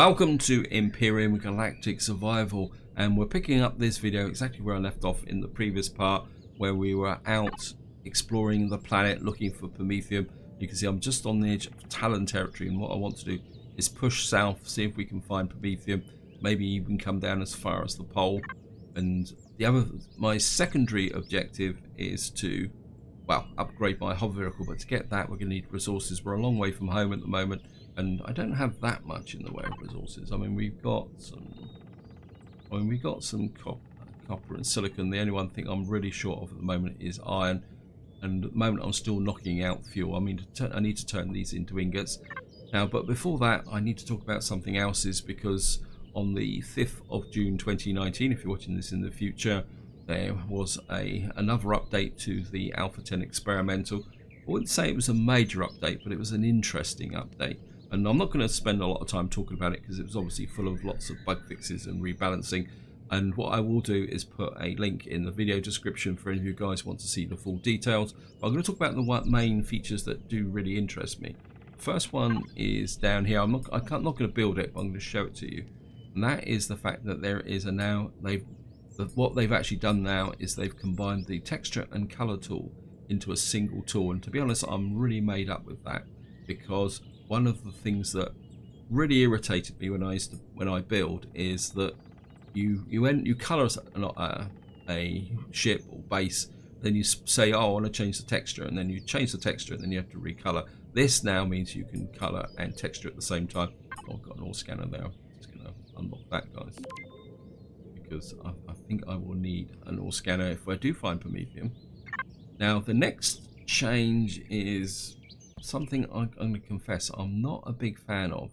Welcome to Empyrion Galactic Survival, and we're picking up this video exactly where I left off in the previous part, where we were out exploring the planet looking for Promethium. You can see I'm just on the edge of Talon territory, and what I want to do is push south, see if we can find Promethium, maybe even come down as far as the pole. And my secondary objective is to, well, upgrade my hover vehicle, but to get that we're going to need resources. We're a long way from home at the moment, and I don't have that much in the way of resources. I mean, we've got some copper and silicon. The only one thing I'm really short of at the moment is iron, and at the moment I'm still knocking out fuel. I mean, I need to turn these into ingots now, but before that I need to talk about something else, because on the 5th of June 2019, if you're watching this in the future, there was another update to the Alpha 10 experimental. I wouldn't say it was a major update, but it was an interesting update. And I'm not going to spend a lot of time talking about it because it was obviously full of lots of bug fixes and rebalancing. And what I will do is put a link in the video description for any of you guys who want to see the full details. But I'm going to talk about the main features that do really interest me. First one is down here. I'm not going to build it, but I'm going to show it to you. And that is the fact that there is what they've actually done now is they've combined the texture and color tool into a single tool. And to be honest, I'm really made up with that, because one of the things that really irritated me when I build is that you color a ship or base, then you say, oh, I want to change the texture, and then you change the texture, and then you have to recolor. This now means you can color and texture at the same time. Oh, I've got an ore scanner there. I'm just going to unlock that, guys, because I think I will need an ore scanner if I do find Promethium. Now, the next change is something I'm going to confess I'm not a big fan of,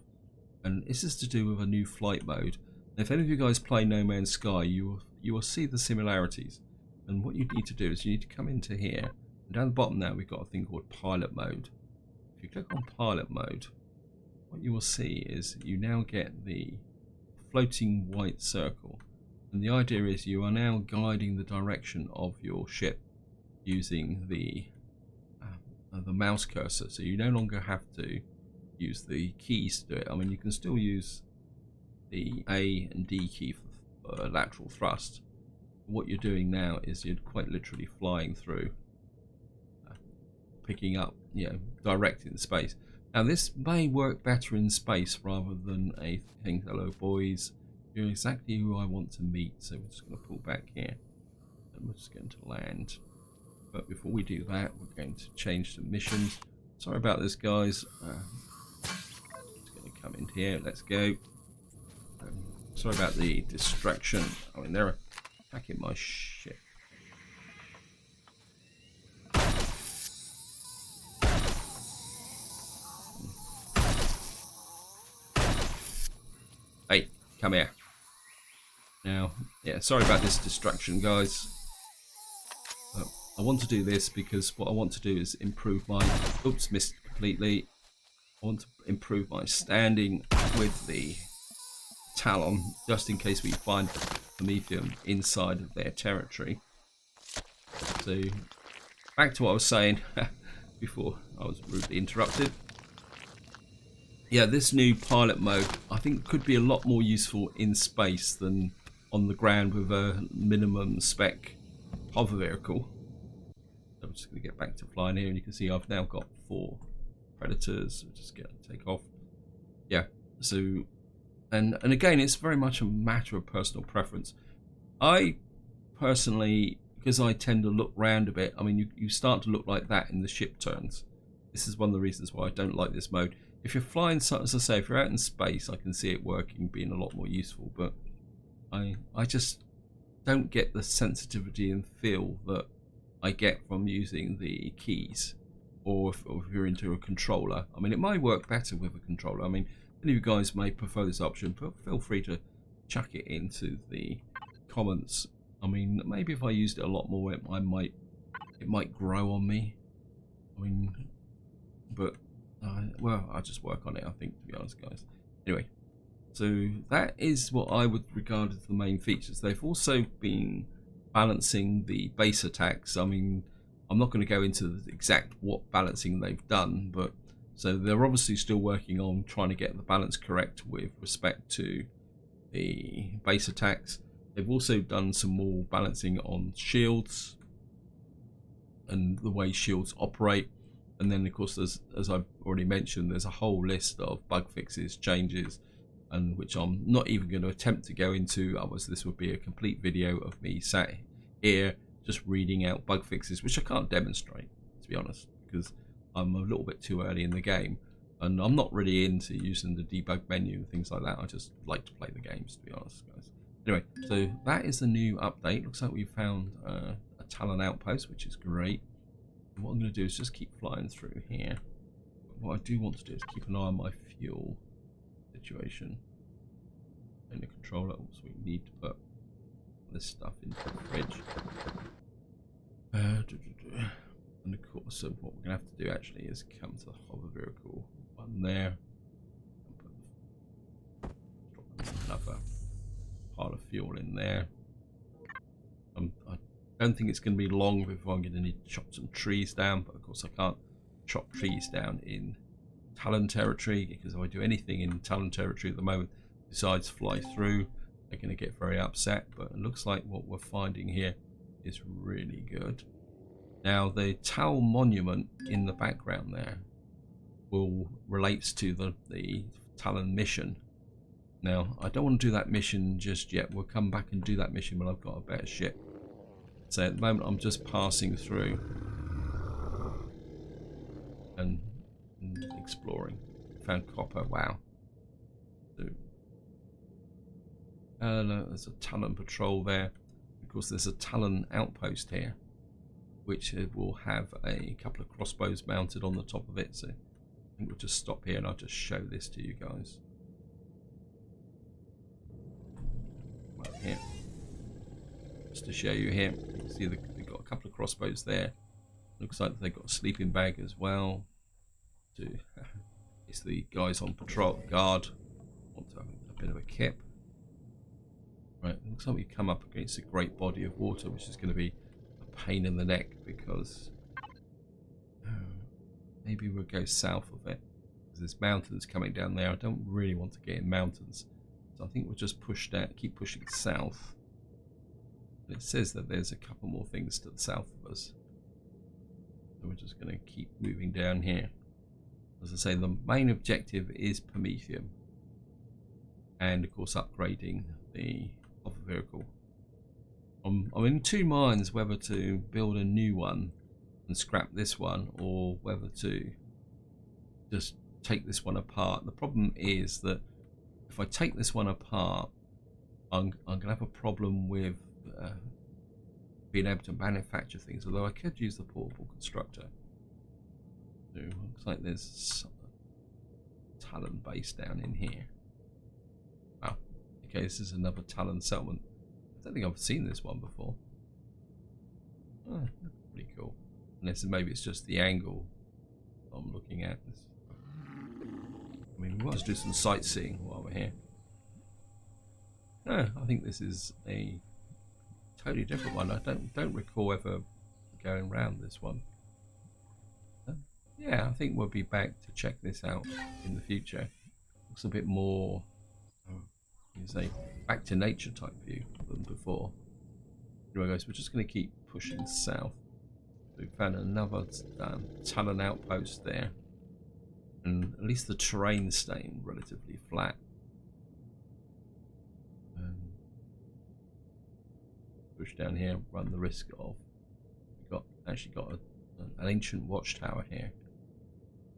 and this is to do with a new flight mode. Now, if any of you guys play No Man's Sky, you will see the similarities. And what you need to do is you need to come into here, and down the bottom now we've got a thing called pilot mode. If you click on pilot mode, what you will see is you now get the floating white circle, and the idea is you are now guiding the direction of your ship using the mouse cursor, so you no longer have to use the keys to do it. I mean, you can still use the A and D key for lateral thrust. What you're doing now is you're quite literally flying through, picking up, direct in space. Now, this may work better in space rather than a thing. Hello, boys. You're exactly who I want to meet. So we're just going to pull back here, and we're just going to land. But before we do that, we're going to change the missions. Sorry about this, guys. Just going to come in here. Let's go. Sorry about the distraction. I mean, they're attacking my ship. Hey, come here. Now, yeah, sorry about this distraction, guys. I want to do this because what I want to do is improve my... Oops, missed completely. I want to improve my standing with the Talon, just in case we find Promethium inside of their territory. So, back to what I was saying before I was rudely interrupted. Yeah, this new pilot mode I think could be a lot more useful in space than on the ground with a minimum spec hover vehicle. I'm just going to get back to flying here, and you can see I've now got 4 predators. Just get take off. Yeah, so and again, it's very much a matter of personal preference. I personally, because I tend to look round a bit, I mean, you start to look like that in the ship turns. This is one of the reasons why I don't like this mode. If you're flying, as I say, if you're out in space, I can see it working, being a lot more useful, but I just don't get the sensitivity and feel that I get from using the keys, or if you're into a controller. I mean, it might work better with a controller. I mean, any of you guys may prefer this option, but feel free to chuck it into the comments. I mean, maybe if I used it a lot more, it might grow on me. I mean, but well, I'll just work on it, I think, to be honest, guys. Anyway, so that is what I would regard as the main features. They've also been balancing the base attacks. I mean, I'm not going to go into the exact what balancing they've done, but So they're obviously still working on trying to get the balance correct with respect to the base attacks. They've also done some more balancing on shields and the way shields operate. And then of course there's, as I've already mentioned, there's a whole list of bug fixes, changes, and which I'm not even going to attempt to go into, otherwise this would be a complete video of me sat here just reading out bug fixes, which I can't demonstrate, to be honest, because I'm a little bit too early in the game and I'm not really into using the debug menu and things like that. I just like to play the games, to be honest, guys. Anyway, so that is the new update. Looks like we found a Talon outpost, which is great. And what I'm going to do is just keep flying through here. But what I do want to do is keep an eye on my fuel situation in the controller. So we need to put this stuff into the fridge. And of course, so what we're going to have to do actually is come to the hover vehicle one there and drop another pile of fuel in there. I don't think it's going to be long before I'm going to need to chop some trees down, but of course I can't chop trees down in Talon territory, because if I do anything in Talon territory at the moment besides fly through, they're going to get very upset. But it looks like what we're finding here is really good. Now the Tal monument in the background there relates to the Talon mission. Now I don't want to do that mission just yet. We'll come back and do that mission when I've got a better ship. So at the moment I'm just passing through and exploring. Found copper. Wow. So, no, there's a Talon patrol there. Of course there's a Talon outpost here, which will have a couple of crossbows mounted on the top of it. So I think we'll just stop here and I'll just show this to you guys. Right here. Just to show you here. You can see they've got a couple of crossbows there. Looks like they've got a sleeping bag as well. It's the guys on patrol guard. Want to have a bit of a kip. Right, looks like we come up against a great body of water, which is going to be pain in the neck, because maybe we'll go south of it, because there's mountains coming down there. I don't really want to get in mountains, so I think we'll just push that, keep pushing south. And it says that there's a couple more things to the south of us, so we're just going to keep moving down here. As I say, the main objective is Promethium, and of course upgrading the hover vehicle. I'm in two minds whether to build a new one and scrap this one, or whether to just take this one apart. The problem is that if I take this one apart, I'm going to have a problem with being able to manufacture things, although I could use the portable constructor. So it looks like there's a Talon base down in here. Wow. Okay, this is another Talon settlement. I don't think I've seen this one before. Oh, that's pretty cool. Unless maybe it's just the angle I'm looking at. I mean, we might just do some sightseeing while we're here. No, I think this is a totally different one. I don't recall ever going around this one. Yeah, I think we'll be back to check this out in the future. Looks a bit more, you say, back to nature type view than before. Anyway, guys, we're just going to keep pushing south. We found another Talon outpost there, and at least the terrain's staying relatively flat. Push down here, run the risk of we've actually got an ancient watchtower here.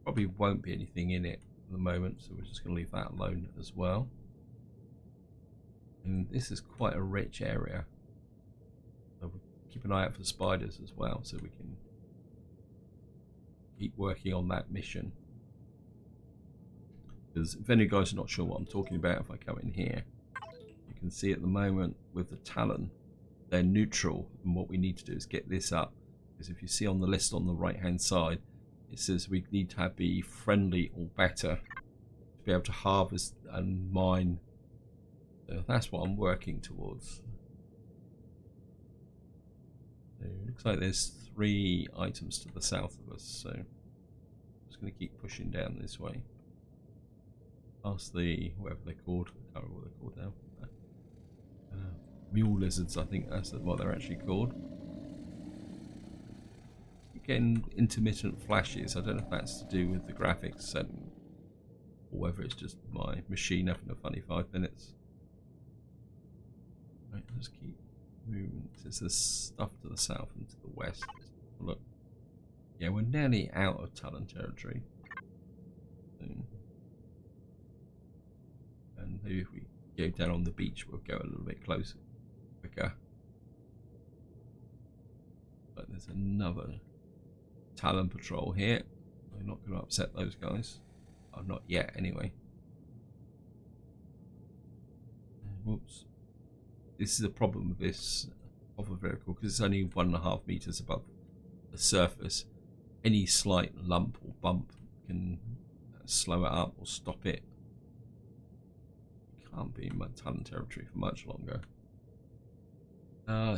Probably won't be anything in it at the moment, so we're just going to leave that alone as well. And this is quite a rich area, so we'll keep an eye out for spiders as well, so we can keep working on that mission. Because if any of you guys are not sure what I'm talking about, if I come in here, you can see at the moment with the Talon, they're neutral, and what we need to do is get this up, because if you see on the list on the right hand side, it says we need to be friendly or better to be able to harvest and mine. So that's what I'm working towards. So it looks like there's 3 items to the south of us, so just going to keep pushing down this way. Past the, whatever they're called. I can't remember what they're called now. Mule lizards, I think that's what they're actually called. Getting intermittent flashes. I don't know if that's to do with the graphics setting or whether it's just my machine having a funny 5 minutes. Right, let's keep moving. There's stuff to the south and to the west. Look. Yeah, we're nearly out of Talon territory. And maybe if we go down on the beach, we'll go a little bit closer, quicker. But there's another Talon patrol here. We're not going to upset those guys. Oh, not yet, anyway. Whoops. This is a problem with this hover vehicle because it's only 1.5 meters above the surface. Any slight lump or bump can slow it up or stop it. Can't be in my Talon territory for much longer.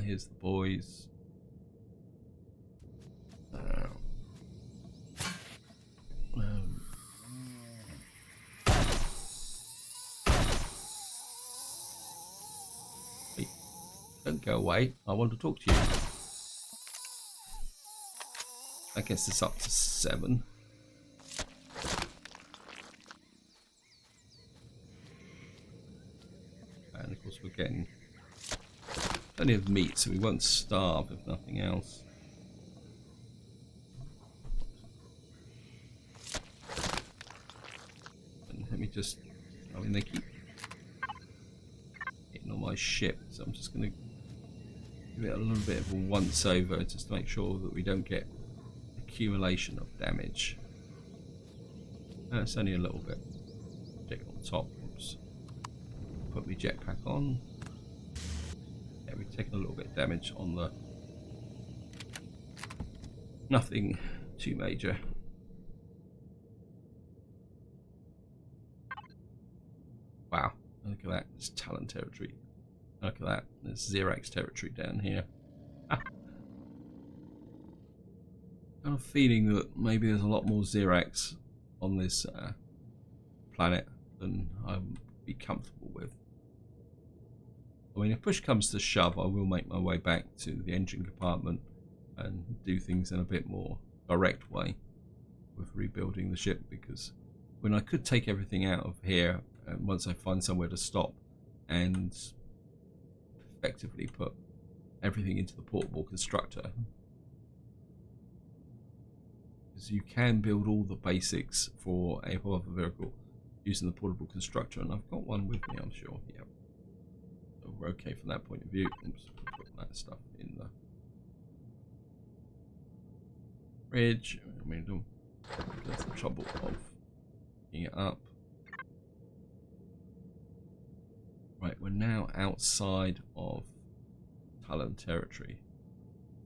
Here's the boys. Hey, don't go away. I want to talk to you. I guess it's up to 7. And of course we're getting plenty of meat, so we won't starve if nothing else. And let me just, I mean, they keep hitting on my ship, so I'm just going to give it a little bit of a once over just to make sure that we don't get accumulation of damage. It's only a little bit. Check on top. Oops. Put my jetpack on. Yeah, we've taken a little bit of damage on the. Nothing too major. Wow, look at that. It's Talon territory. Look at that. There's Xerax territory down here. Got a feeling that maybe there's a lot more Xerax on this planet than I would be comfortable with. I mean, if push comes to shove, I will make my way back to the engine compartment and do things in a bit more direct way with rebuilding the ship, because when I could take everything out of here and once I find somewhere to stop and effectively put everything into the portable constructor, because you can build all the basics for a hover vehicle using the portable constructor, and I've got one with me, I'm sure. Yeah, so we're okay from that point of view. Oops, put that stuff in the fridge. I mean, don't go to the trouble of picking it up. Right, we're now outside of Talon territory.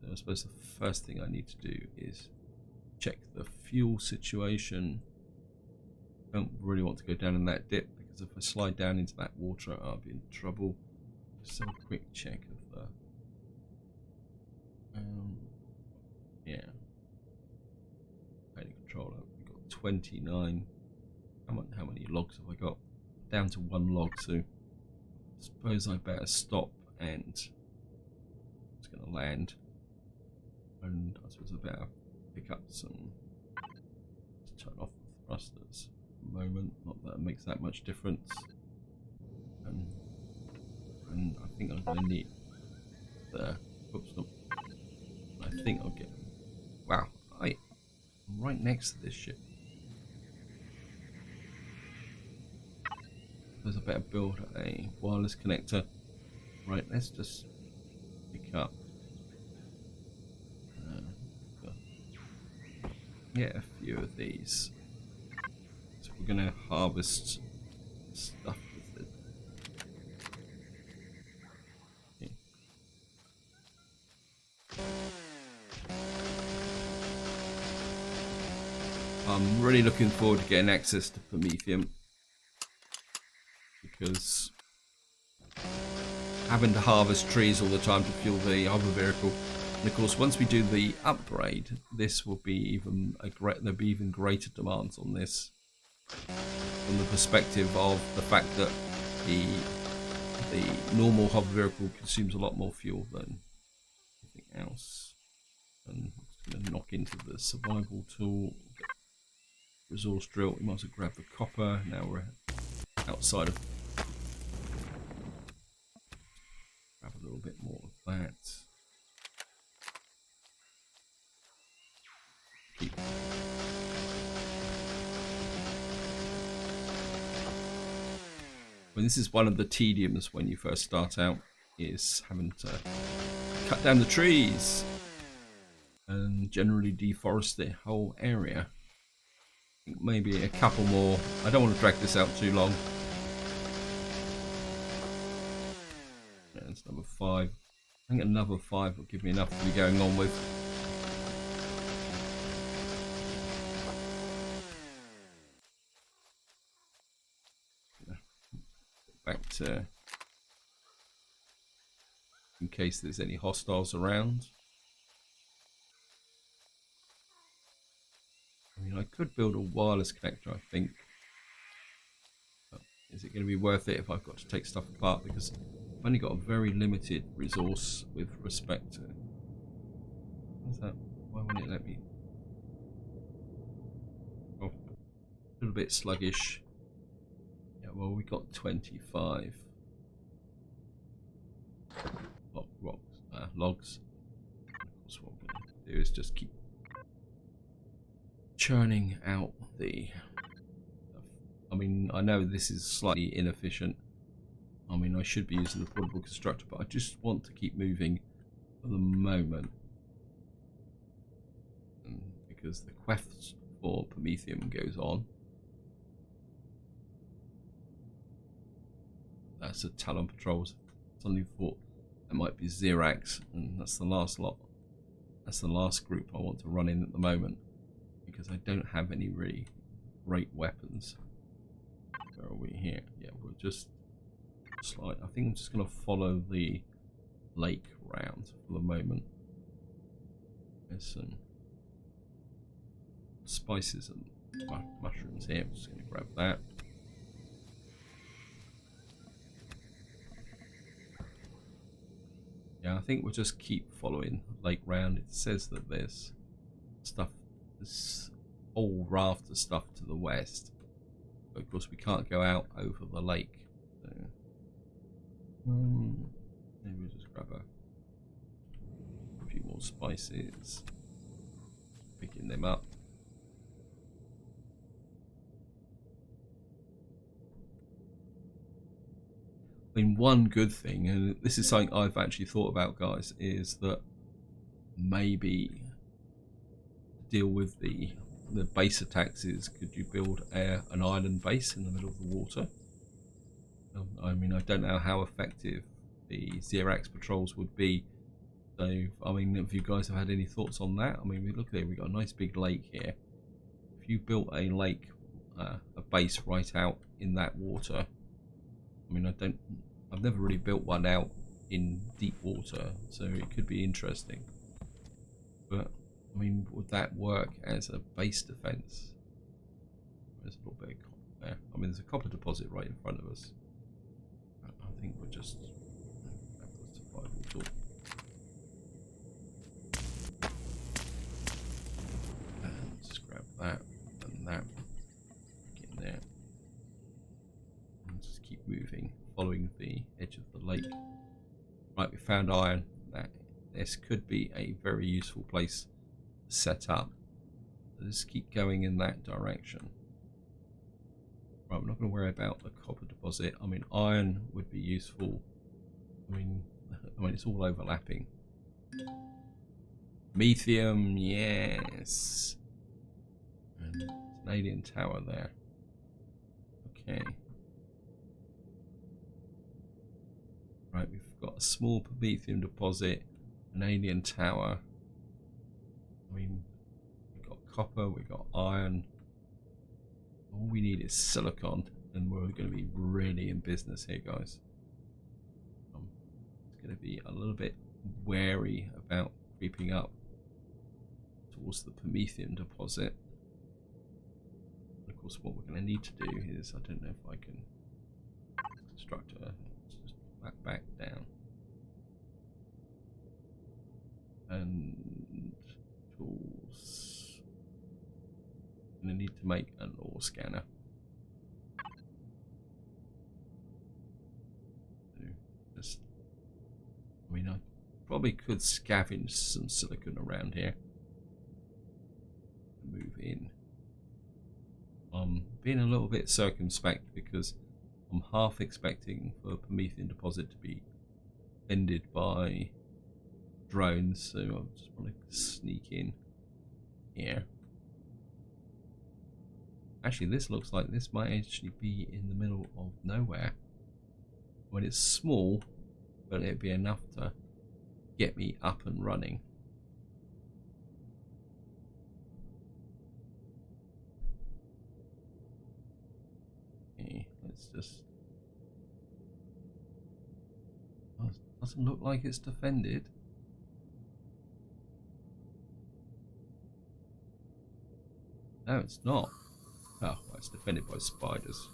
So I suppose the first thing I need to do is check the fuel situation. Don't really want to go down in that dip, because if I slide down into that water, I'll be in trouble. Just have a quick check of the. Yeah. Data controller. We've got 29. How many logs have I got? Down to 1 log, so I suppose I better stop and it's going to land. And I suppose I better pick up some. Let's turn off the thrusters for a moment. Not that it makes that much difference. And I think I'm going to need the. Oops, no. I think I'll get. Wow, I'm right next to this ship. I better build a wireless connector. Right, let's just pick up. Get a few of these. So we're going to harvest stuff with it. Okay. I'm really looking forward to getting access to Promethium, because having to harvest trees all the time to fuel the hover vehicle And of course, once we do the upgrade, this will be even there'll be even greater demands on this, from the perspective of the fact that the normal hover vehicle consumes a lot more fuel than anything else. And I'm just going to knock into the survival tool, resource drill. We might as well grab the copper. Now we're outside of. Grab a little bit more of that. Keep. Well, this is one of the tediums when you first start out, is having to cut down the trees and generally deforest the whole area. I think maybe a couple more. I don't want to drag this out too long. That's number 5. I think another 5 will give me enough to be going on with. Back to, in case there's any hostiles around. I mean, I could build a wireless connector, I think. But is it going to be worth it if I've got to take stuff apart? Because I've only got a very limited resource with respect to. What's that? Why won't it let me? Oh, a little bit sluggish. Yeah, well, we got 25 logs. Of course, what we're going to do is just keep churning out the stuff. I mean, I know this is slightly inefficient. I mean, I should be using the portable constructor, but I just want to keep moving for the moment. And because the quest for Promethium goes on. That's a Talon Patrols. Suddenly thought that might be Xerax, and that's the last lot. That's the last group I want to run in at the moment, because I don't have any really great weapons. Where are we here? Yeah, we'll just slide. I think I'm just going to follow the lake round for the moment. There's some spices and mushrooms here. I'm just going to grab that. Yeah, I think we'll just keep following lake round. It says that there's stuff, this whole raft of stuff to the west. But of course we can't go out over the lake. So, maybe we'll just grab a few more spices. Picking them up. I mean, one good thing, and this is something I've actually thought about, guys, is that maybe deal with the base attacks is, could you build an island base in the middle of the water? I mean, I don't know how effective the Xerax patrols would be. So, I mean, if you guys have had any thoughts on that, I mean, look there, we've got a nice big lake here. If you built a lake, a base right out in that water, I mean, I've never really built one out in deep water, so it could be interesting. But, I mean, would that work as a base defense? There's a little bit of copper there. I mean, there's a copper deposit right in front of us. I think we'll just have the survival tool. And just grab that and that. Get in there. And just keep moving, following the edge of the lake. Right, we found iron. This could be a very useful place to set up. Let's keep going in that direction. Right, we're not going to worry about the copper deposit. I mean, iron would be useful. I mean, it's all overlapping. Promethium, yes. And an alien tower there. Okay. Right, we've got a small Promethium deposit, an alien tower. I mean, we've got copper, we've got iron. All we need is silicon, and we're going to be really in business here, guys. It's going to be a little bit wary about creeping up towards the Promethium deposit. And of course, what we're going to need to do is, I don't know if I can construct a just back down and tools. I'm going to need to make an ore scanner. Just, I mean, I probably could scavenge some silicon around here. Move in. I'm being a little bit circumspect because I'm half expecting for Promethium deposit to be ended by drones, so I just want to sneak in here. Actually, this looks like this might actually be in the middle of nowhere. When it's small, but it'd be enough to get me up and running. Okay, let's just... Oh, doesn't look like it's defended. No, it's not. Oh, well, it's defended by spiders.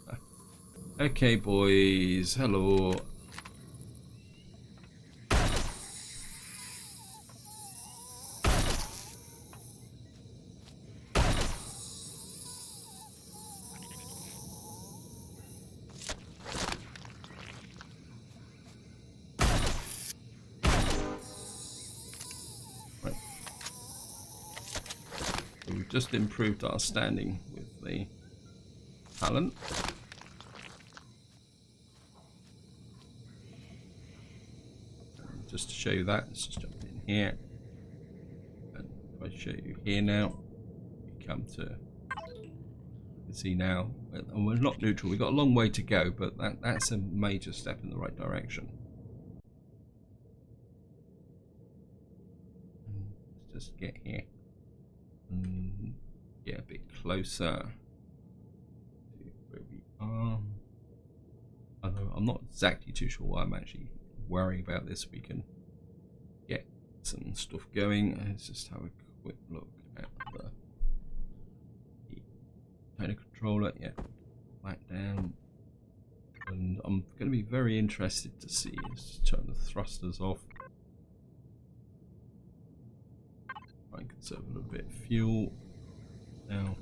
Okay, boys. Hello. Right. So we've just improved our standing with the talent. Just to show you that, let's just jump in here. And if I show you here now, we come to, you can see now, and we're not neutral, we've got a long way to go, but that's a major step in the right direction. Let's just get here and get a bit closer to where we are. Although I'm not exactly too sure why I'm actually worrying about this. We can get some stuff going. Let's just have a quick look at the container controller. Yeah, back down. And I'm going to be very interested to see. Let's just turn the thrusters off. Try and conserve a little bit of fuel. Now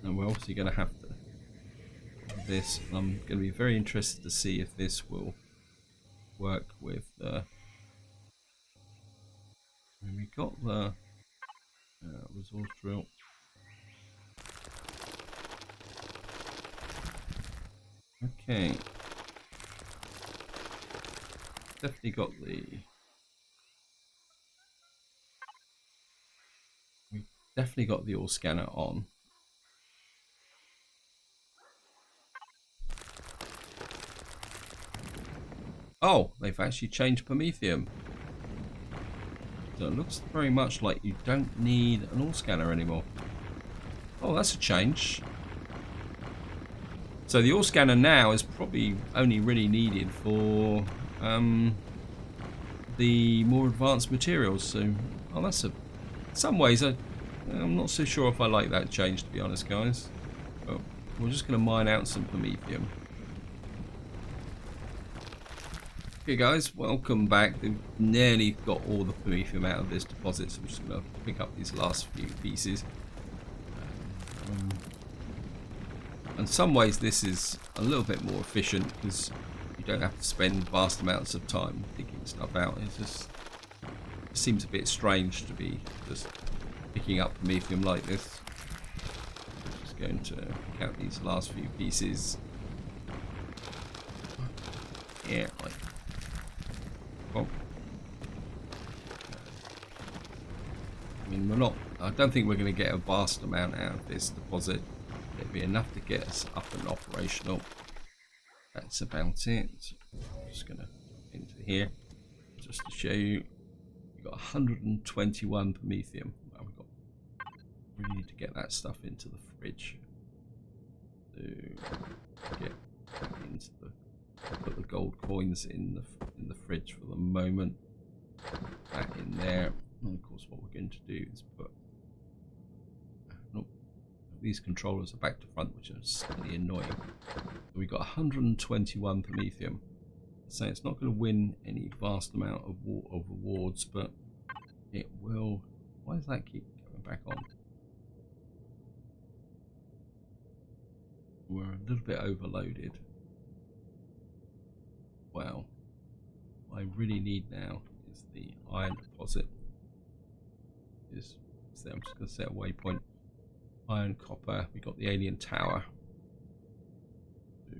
we're obviously going to have to do this. And I'm going to be very interested to see if this will work with we got the resource drill. Okay, definitely got the ore scanner on. Oh, they've actually changed Promethium. So it looks very much like you don't need an ore scanner anymore. Oh, that's a change. So the ore scanner now is probably only really needed for the more advanced materials. So, oh, that's in some ways, I'm not so sure if I like that change, to be honest, guys. But we're just going to mine out some Promethium. Okay guys, welcome back. We've nearly got all the Promethium out of this deposit, so I'm just going to pick up these last few pieces. In some ways this is a little bit more efficient because you don't have to spend vast amounts of time digging stuff out. It seems a bit strange to be just picking up Promethium like this. I'm just going to pick out these last few pieces. Yeah, like... Well, I mean, I don't think we're going to get a vast amount out of this deposit. It'll be enough to get us up and operational. That's about it. I'm just going to into here just to show you. We've got 121 Promethium. Well, we need to get that stuff into the fridge. To get into the... Put the gold coins in the fridge for the moment. That in there. And of course what we're going to do is put these controllers are back to front, which is slightly annoying. We've got 121 Promethium. So it's not going to win any vast amount of awards, but it will. Why does that keep going back on? We're a little bit overloaded. Well, what I really need now is the iron deposit. I'm just going to set a waypoint. Iron, copper. We got the alien tower. I'm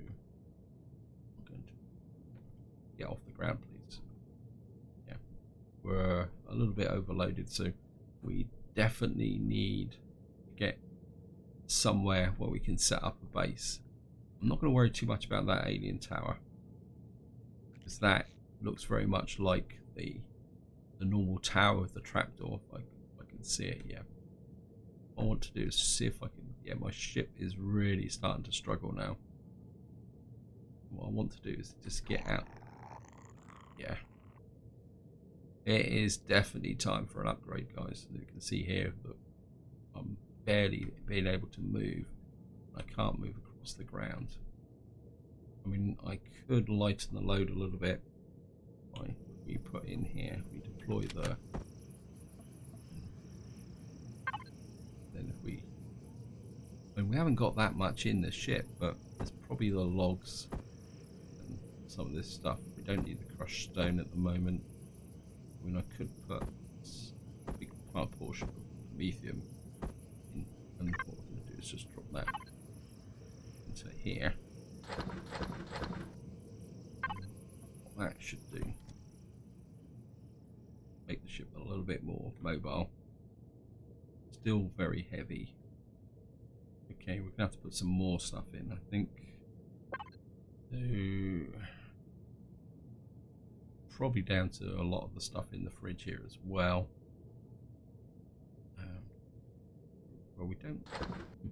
going to get off the ground, please. Yeah, we're a little bit overloaded, so we definitely need to get somewhere where we can set up a base. I'm not going to worry too much about that alien tower, because that looks very much like the normal tower with the trapdoor. If I can see it, yeah. What I want to do is see if I can. Yeah, my ship is really starting to struggle now. What I want to do is just get out. Yeah, it is definitely time for an upgrade, guys. As you can see here that I'm barely being able to move. I can't move across the ground. I mean, I could lighten the load a little bit by we put in here. We deploy the. Then if we. I mean, we haven't got that much in the ship, but there's probably the logs and some of this stuff. We don't need the crushed stone at the moment. I mean, I could put a big portion of Promethium in, and what we're going to do is just drop that into here. What that should do, make the ship a little bit more mobile. Still very heavy. Okay, we're going to have to put some more stuff in, I think. So, probably down to a lot of the stuff in the fridge here as well. Well, we don't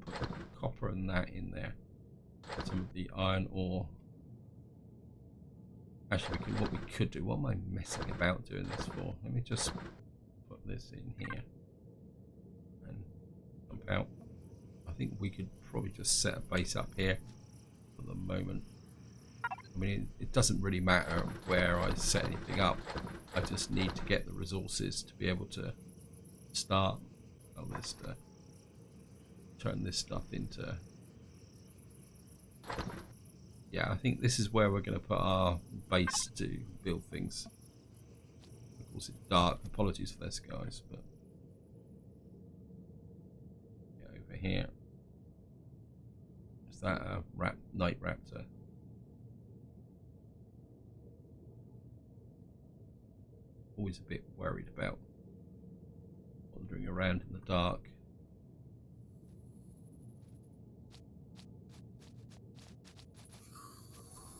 put copper and that in there. Some of the iron ore. Actually, what we could do. What am I messing about doing this for? Let me just put this in here and jump out. I think we could probably just set a base up here for the moment. I mean, it doesn't really matter where I set anything up. I just need to get the resources to be able to start. Oh, let's turn this stuff into. Yeah, I think this is where we're going to put our base to build things. Of course, it's dark. Apologies for this, guys, but yeah, over here. Is that a night raptor? Always a bit worried about wandering around in the dark.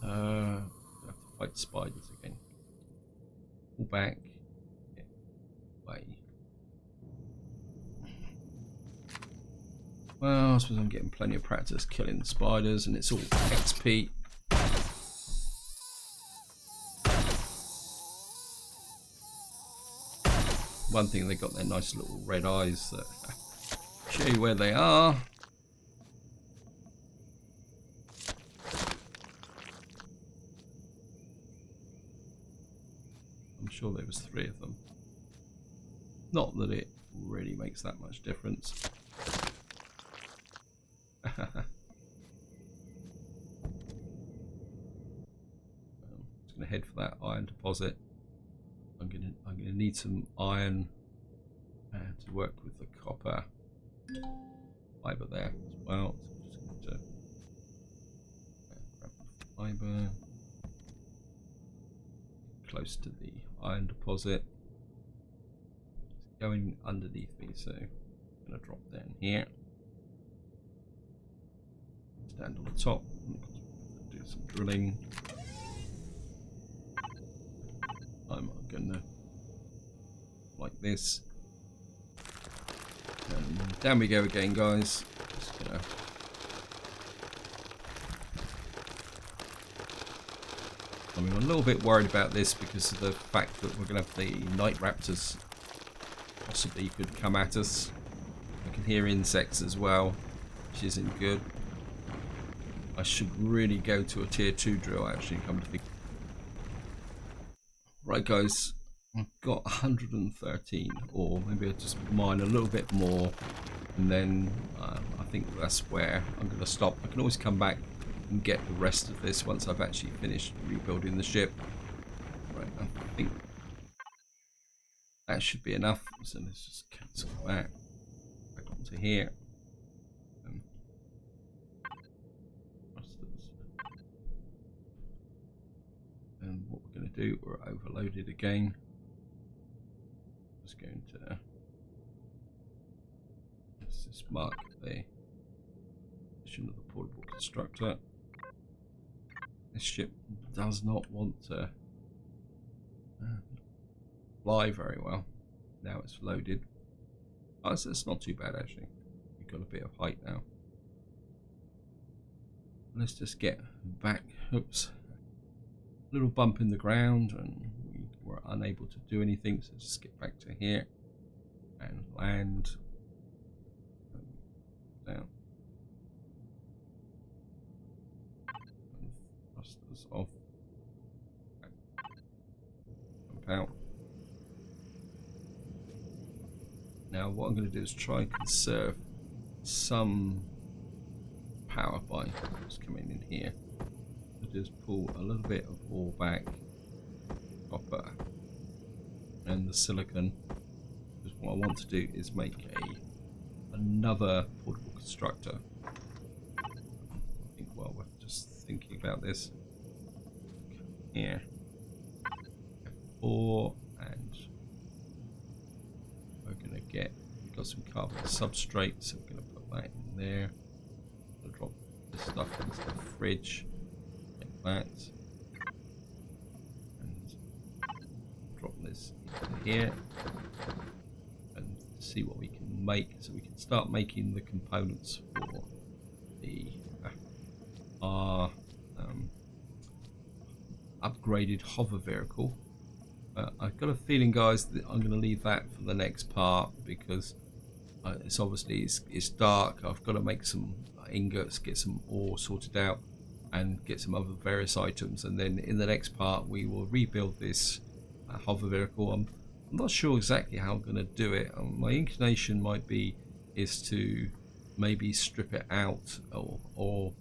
I have to fight spiders again. Pull back. Get away. Well, I suppose I'm getting plenty of practice killing spiders, and it's all XP. One thing, they got their nice little red eyes that show you where they are. I'm sure there was 3 of them. Not that it really makes that much difference. I'm just gonna head for that iron deposit. I'm gonna need some iron to work with the copper fiber there as well. So I'm just going to grab the fiber close to the iron deposit. It's going underneath me, so I'm gonna drop down here. Stand on the top. Do some drilling. I'm gonna like this, and down we go again, guys. Just gonna I mean, I'm a little bit worried about this because of the fact that we're gonna have the night raptors possibly could come at us. I can hear insects as well, which isn't good. I should really go to a tier 2 drill actually, come to think. Right guys, I've got 113, or maybe I'll just mine a little bit more, and then I think that's where I'm going to stop. I can always come back and get the rest of this once I've actually finished rebuilding the ship. Right, I think that should be enough, so let's just cancel that. Back onto here. And what we're going to do, we're overloaded again. Just going to let's just mark the position of the portable constructor. This ship does not want to fly very well. Now it's loaded. Oh, it's not too bad actually. We've got a bit of height now. Let's just get back. Oops. Little bump in the ground and we were unable to do anything, so just get back to here and land down and thrusters off, jump out. Now what I'm going to do is try and conserve some power by just coming in here. Just pull a little bit of ore back, copper and the silicon, because what I want to do is make another portable constructor. I think while we're just thinking about this, here, F4, and we're going to get, we've got some carbon substrate, so we're going to put that in there. I'll drop this stuff into the fridge. That and drop this into here and see what we can make, so we can start making the components for the our upgraded hover vehicle. I've got a feeling guys that I'm going to leave that for the next part, because it's obviously it's dark. I've got to make some ingots, get some ore sorted out and get some other various items, and then in the next part we will rebuild this hover vehicle. I'm not sure exactly how I'm going to do it. My inclination might be is to maybe strip it out, or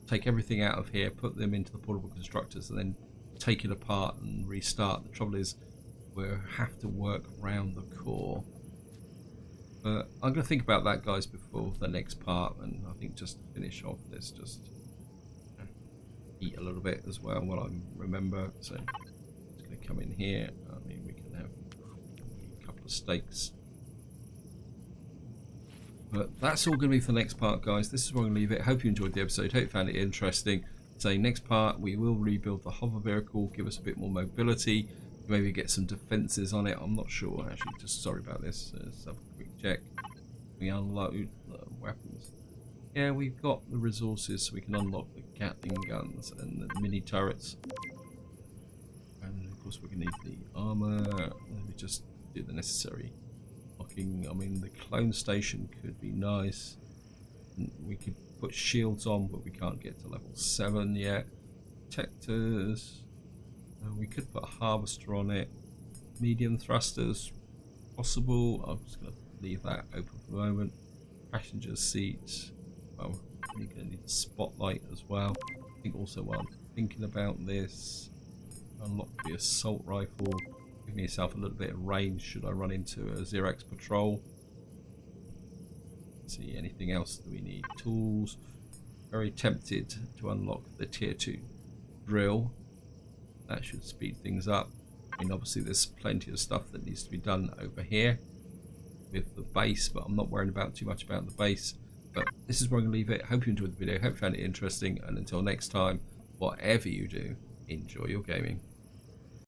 take everything out of here, put them into the portable constructors, and then take it apart and restart. The trouble is we'll have to work around the core, but I'm going to think about that guys before the next part. And I think just to finish off this, just eat a little bit as well while I remember. So it's going to come in here. I mean, we can have a couple of steaks, but that's all going to be for the next part guys. This is where I'm going to leave it. Hope you enjoyed the episode, hope you found it interesting. So next part we will rebuild the hover vehicle, give us a bit more mobility, maybe get some defenses on it. I'm not sure actually, just sorry about this. Let's have a quick check. We unload the weapons. Yeah, we've got the resources, so we can unlock the Gatling guns and the mini turrets. And of course we're going to need the armor. Let me just do the necessary locking. I mean, the clone station could be nice. We could put shields on, but we can't get to level 7 yet. Protectors. We could put a harvester on it. Medium thrusters, possible. I'm just going to leave that open for the moment. Passenger seats. Well, you're going to need a spotlight as well. I think also while I'm thinking about this, unlock the assault rifle. Give yourself a little bit of range should I run into a Xerox patrol. Let's see, anything else that we need? Tools. Very tempted to unlock the tier 2 drill. That should speed things up. I mean, obviously there's plenty of stuff that needs to be done over here with the base, but I'm not worrying about too much about the base. But this is where I'm going to leave it. Hope you enjoyed the video, hope you found it interesting, and until next time, whatever you do, enjoy your gaming.